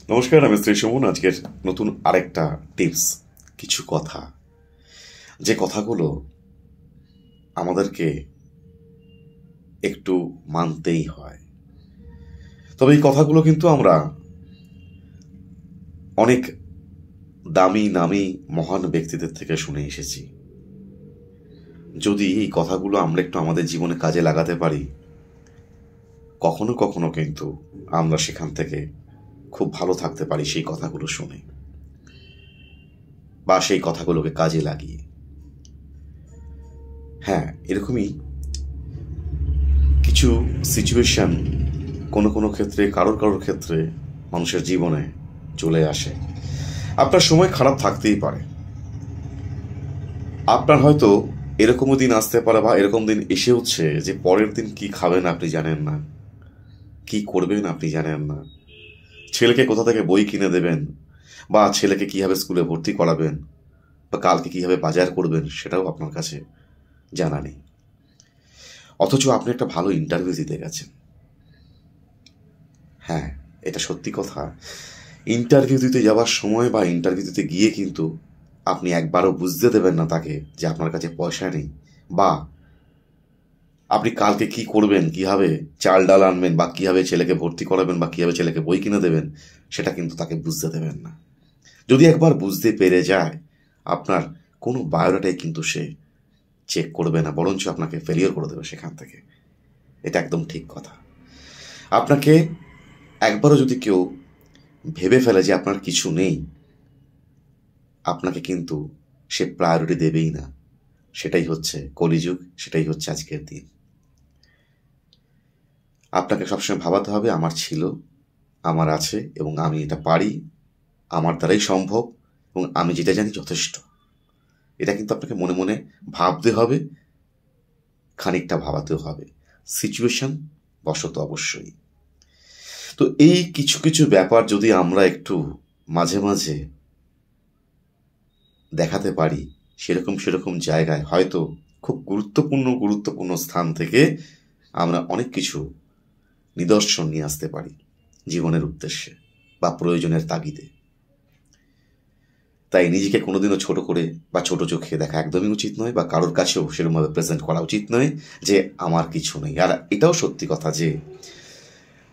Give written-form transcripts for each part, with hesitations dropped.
নমস্কার, আমি শ্রী সুমন। আজকের নতুন আরেকটা টিপস, কিছু কথা, যে কথাগুলো আমাদেরকে একটু মানতেই হয়। তবে এই কথাগুলো কিন্তু আমরা অনেক দামি নামি মহান ব্যক্তিদের থেকে শুনে এসেছি। যদি এই কথাগুলো আমরা একটু আমাদের জীবনে কাজে লাগাতে পারি, কখনো কখনো কিন্তু আমরা সেখান থেকে খুব ভালো থাকতে পারি সেই কথাগুলো শুনে বা সেই কথাগুলোকে কাজে লাগিয়ে। হ্যাঁ, এরকমই কিছু সিচুয়েশন কোনো কোনো ক্ষেত্রে কারোর ক্ষেত্রে মানুষের জীবনে চলে আসে। আপনার সময় খারাপ থাকতেই পারে, আপনার হয়তো এরকমও দিন আসতে পারে বা এরকম দিন এসে উঠছে যে পরের দিন কি খাবেন আপনি জানেন না, কি করবেন আপনি জানেন না, ছেলেকে কোথা থেকে বই কিনে দেবেন বা ছেলেকে কিভাবে স্কুলে ভর্তি করাবেন বা কালকে কিভাবে বাজার করবেন সেটাও আপনার কাছে জানা নেই। অথচ আপনি একটা ভালো ইন্টারভিউ দিতে গেছেন। হ্যাঁ, এটা সত্যি কথা। ইন্টারভিউ দিতে যাওয়ার সময় বা ইন্টারভিউ দিতে গিয়ে কিন্তু আপনি একবারও বুঝতে দেবেন না তাকে যে আপনার কাছে পয়সা নেই, বা আপনি কালকে কি করবেন, কিভাবে চাল ডাল আনবেন বা কিভাবে ছেলেকে ভর্তি করাবেন বা কিভাবে ছেলেকে বই কিনে দেবেন, সেটা কিন্তু তাকে বুঝতে দেবেন না। যদি একবার বুঝতে পেরে যায়, আপনার কোনো বায়োডাটাই কিন্তু সে চেক করবে না, বরঞ্চ আপনাকে ফেলিওর করে দেবে সেখান থেকে। এটা একদম ঠিক কথা। আপনাকে একবারও যদি কেউ ভেবে ফেলে যে আপনার কিছু নেই, আপনাকে কিন্তু সে প্রায়োরিটি দেবেই না। সেটাই হচ্ছে কলিযুগ, সেটাই হচ্ছে আজকের দিন। আপনাকে সবসময় ভাবাতে হবে আমার ছিল, আমার আছে এবং আমি এটা পারি, আমার দ্বারাই সম্ভব এবং আমি যেটা জানি যথেষ্ট। এটা কিন্তু আপনাকে মনে মনে ভাবতে হবে, খানিকটা ভাবাতেও হবে, সিচুয়েশন বশত অবশ্যই। তো এই কিছু কিছু ব্যাপার যদি আমরা একটু মাঝে মাঝে দেখাতে পারি, সেরকম জায়গায় হয়তো খুব গুরুত্বপূর্ণ স্থান থেকে আমরা অনেক কিছু নিদর্শন নিয়ে আসতে পারি জীবনের উদ্দেশ্যে বা প্রয়োজনের তাগিদে। তাই নিজেকে কোনোদিনও ছোট করে বা ছোট চোখে দেখা একদমই উচিত নয়, বা কারোর কাছেও সেরকমভাবে প্রেজেন্ট করা উচিত নয় যে আমার কিছু নেই। আর এটাও সত্যি কথা যে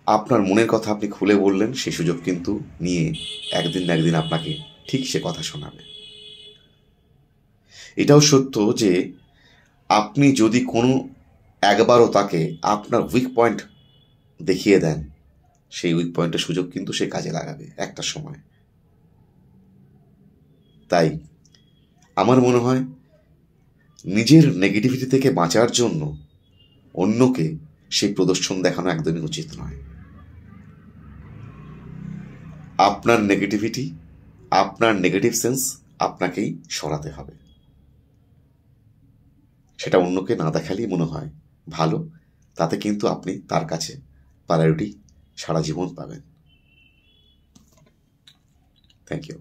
আপনার মনের কথা আপনি খুলে বললেন, সেই সুযোগ কিন্তু নিয়ে একদিন না একদিন আপনাকে ঠিক সে কথা শোনাবে। এটাও সত্য যে আপনি যদি কোনো একবারও তাকে আপনার উইক পয়েন্ট দেখিয়ে দেন, সেই উইক পয়েন্টের সুযোগ কিন্তু সে কাজে লাগাবে একটা সময়। তাই আমার মনে হয় নিজের নেগেটিভিটি থেকে বাঁচার জন্য অন্যকে সেই প্রদর্শন দেখানো একদমই উচিত নয়। আপনার নেগেটিভিটি, আপনার নেগেটিভ সেন্স আপনাকেই সরাতে হবে। সেটা অন্যকে না দেখালেই মনে হয় ভালো। তাতে কিন্তু আপনি তার কাছে প্রায়োরিটি সারা জীবন পাবেন। Thank you.